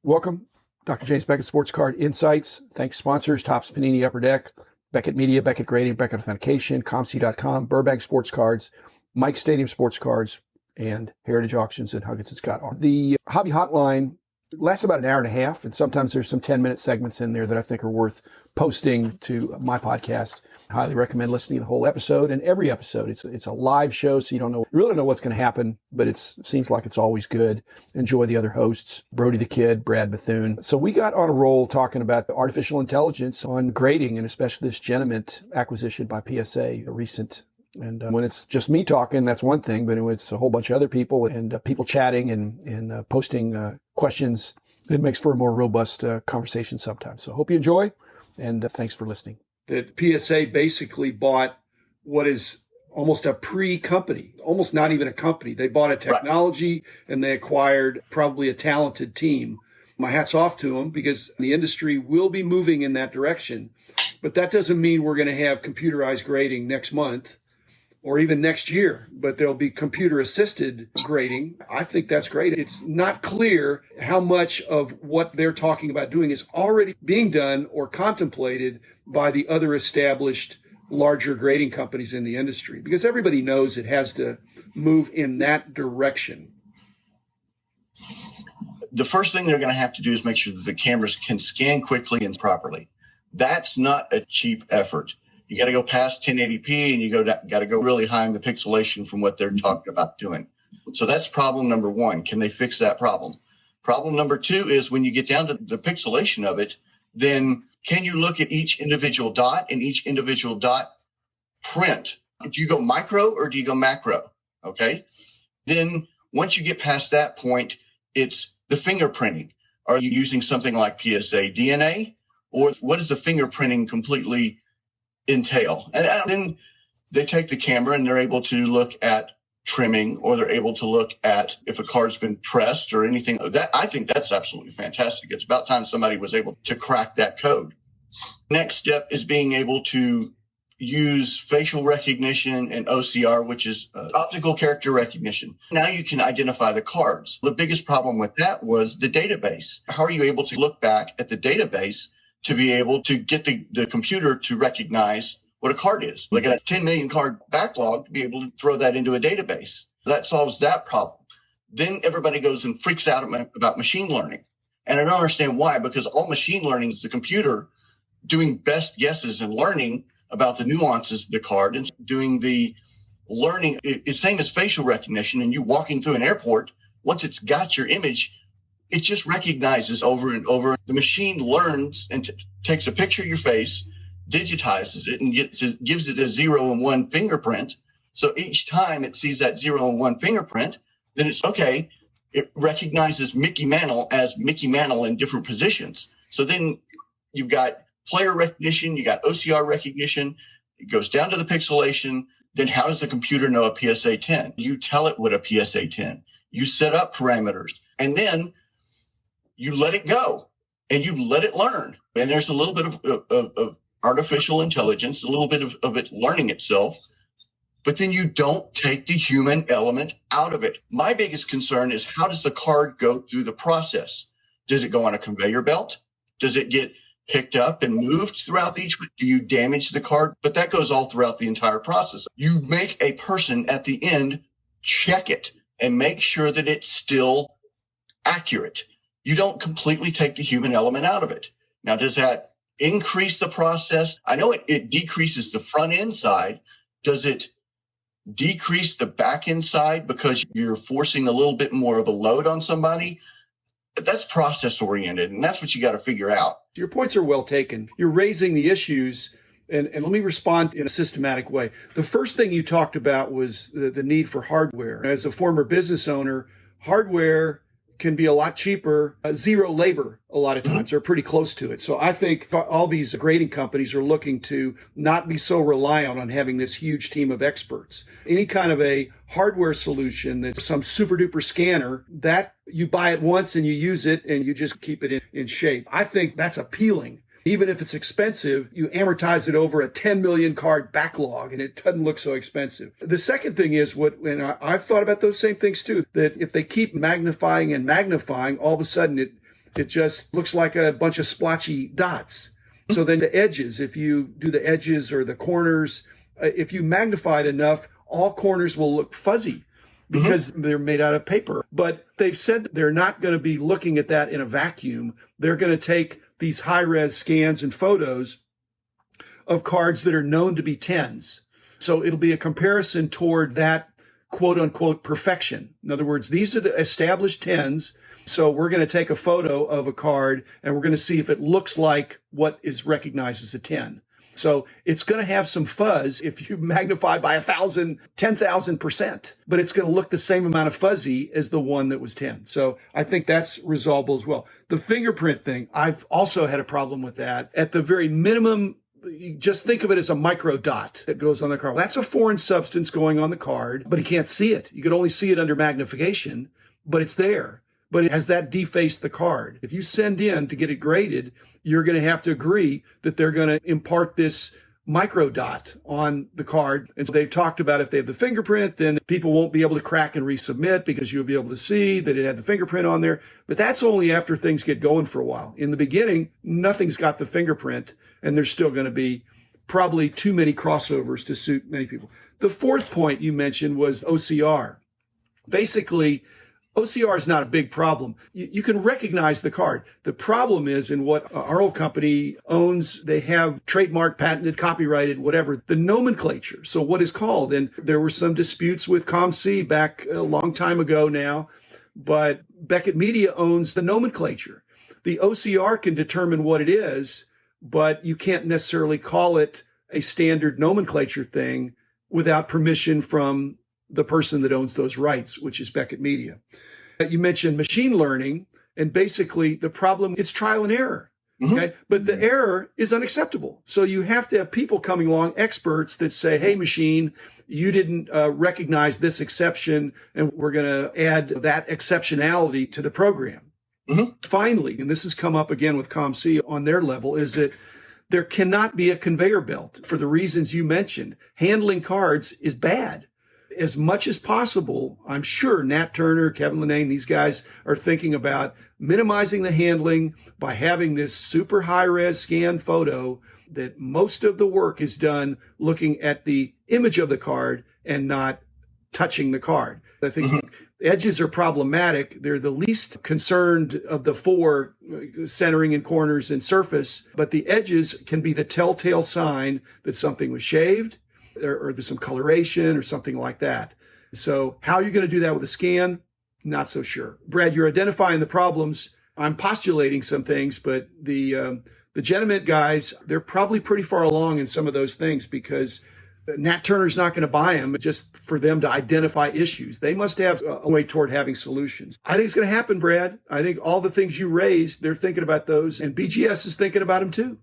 Welcome, Dr. James Beckett, Sports Card Insights. Thanks, sponsors, Topps Panini Upper Deck, Beckett Media, Beckett Grading, Beckett Authentication, ComC.com, Burbank Sports Cards, Mike Stadium Sports Cards, and Heritage Auctions and Huggins and Scott. The Hobby Hotline lasts about an hour and a half, and sometimes there's some 10-minute segments in there that I think are worth posting to my podcast. I highly recommend listening to the whole episode and every episode. It's a live show, so you really don't know what's going to happen, but it seems like it's always good. Enjoy the other hosts, Brody the Kid, Brad Bethune. So we got on a roll talking about artificial intelligence on grading, and especially this GenaMint acquisition by PSA, a recent. And when it's just me talking, that's one thing, but when it's a whole bunch of other people and people chatting and posting questions, it makes for a more robust conversation sometimes. So hope you enjoy, and thanks for listening. That PSA basically bought what is almost a pre-company, almost not even a company. They bought a technology and they acquired probably a talented team. My hat's off to them, because the industry will be moving in that direction. But that doesn't mean we're going to have computerized grading next month or even next year, but there'll be computer-assisted grading. I think that's great. It's not clear how much of what they're talking about doing is already being done or contemplated by the other established larger grading companies in the industry, because everybody knows it has to move in that direction. The first thing they're going to have to do is make sure that the cameras can scan quickly and properly. That's not a cheap effort. You got to go past 1080p, and you got to go really high in the pixelation from what they're talking about doing. So that's problem number one. Can they fix that problem? Problem number two is when you get down to the pixelation of it, then can you look at each individual dot and each individual dot print? Do you go micro or do you go macro? Okay. Then once you get past that point, it's the fingerprinting. Are you using something like PSA DNA, or what is the fingerprinting completely entail? And then they take the camera and they're able to look at trimming, or they're able to look at if a card's been pressed or anything. That I think that's absolutely fantastic. It's about time somebody was able to crack that code. Next step is being able to use facial recognition and OCR, which is optical character recognition. Now you can identify the cards. The biggest problem with that was the database. How are you able to look back at the database to be able to get the computer to recognize what a card is? Like a 10 million card backlog, to be able to throw that into a database. That solves that problem. Then everybody goes and freaks out about machine learning. And I don't understand why, because all machine learning is the computer doing best guesses and learning about the nuances of the card and doing the learning. It's same as facial recognition, and you walking through an airport, once it's got your image, it just recognizes over and over. The machine learns and takes a picture of your face, digitizes it, and gives it a 0 and 1 fingerprint. So each time it sees that 0 and 1 fingerprint, then it's okay. It recognizes Mickey Mantle as Mickey Mantle in different positions. So then you've got player recognition, you got OCR recognition. It goes down to the pixelation. Then how does the computer know a PSA 10? You tell it what a PSA 10. You set up parameters, and then you let it go and you let it learn. And there's a little bit of artificial intelligence, a little bit of it learning itself, but then you don't take the human element out of it. My biggest concern is, how does the card go through the process? Does it go on a conveyor belt? Does it get picked up and moved throughout each? Do you damage the card? But that goes all throughout the entire process. You make a person at the end check it and make sure that it's still accurate. You don't completely take the human element out of it. Now, does that increase the process? I know it decreases the front end side. Does it decrease the back end side because you're forcing a little bit more of a load on somebody? That's process oriented, and that's what you got to figure out. Your points are well taken. You're raising the issues, and let me respond in a systematic way. The first thing you talked about was the need for hardware. As a former business owner, hardware can be a lot cheaper, zero labor a lot of times, or pretty close to it. So I think all these grading companies are looking to not be so reliant on having this huge team of experts. Any kind of a hardware solution that's some super duper scanner that you buy it once and you use it and you just keep it in shape. I think that's appealing. Even if it's expensive, you amortize it over a 10 million card backlog and it doesn't look so expensive. The second thing is and I've thought about those same things too, that if they keep magnifying and magnifying, all of a sudden It just looks like a bunch of splotchy dots. So then the edges, if you do the edges or the corners, if you magnify it enough, all corners will look fuzzy because they're made out of paper. But they've said that they're not going to be looking at that in a vacuum. They're going to take these high-res scans and photos of cards that are known to be 10s. So it'll be a comparison toward that quote-unquote perfection. In other words, these are the established 10s. So we're going to take a photo of a card and we're going to see if it looks like what is recognized as a 10. So it's going to have some fuzz if you magnify by 1,000, 10,000%, but it's going to look the same amount of fuzzy as the one that was 10. So I think that's resolvable as well. The fingerprint thing, I've also had a problem with that. At the very minimum, you just think of it as a micro dot that goes on the card. That's a foreign substance going on the card, but you can't see it. You could only see it under magnification, but it's there. But has that defaced the card? If you send in to get it graded, you're going to have to agree that they're going to impart this micro dot on the card. And so they've talked about if they have the fingerprint, then people won't be able to crack and resubmit because you'll be able to see that it had the fingerprint on there. But that's only after things get going for a while. In the beginning, nothing's got the fingerprint, and there's still going to be probably too many crossovers to suit many people. The fourth point you mentioned was OCR. Basically, OCR is not a big problem. You can recognize the card. The problem is in what our old company owns, they have trademark, patented, copyrighted, whatever, the nomenclature. So what is called, and there were some disputes with ComC back a long time ago now, but Beckett Media owns the nomenclature. The OCR can determine what it is, but you can't necessarily call it a standard nomenclature thing without permission from the person that owns those rights, which is Beckett Media. You mentioned machine learning, and basically the problem, it's trial and error. Okay. But the error is unacceptable. So you have to have people coming along, experts that say, hey, machine, you didn't recognize this exception, and we're going to add that exceptionality to the program. Finally, and this has come up again with ComC on their level, is that there cannot be a conveyor belt for the reasons you mentioned. Handling cards is bad. As much as possible, I'm sure Nat Turner, Kevin Linane, these guys are thinking about minimizing the handling by having this super high-res scan photo that most of the work is done looking at the image of the card and not touching the card. I think edges are problematic. They're the least concerned of the four, centering in corners and surface, but the edges can be the telltale sign that something was shaved, or there's some coloration or something like that. So how are you going to do that with a scan? Not so sure. Brad, you're identifying the problems. I'm postulating some things, but the GenaMint guys, they're probably pretty far along in some of those things because Nat Turner's not going to buy them just for them to identify issues. They must have a way toward having solutions. I think it's going to happen, Brad. I think all the things you raised, they're thinking about those, and BGS is thinking about them too.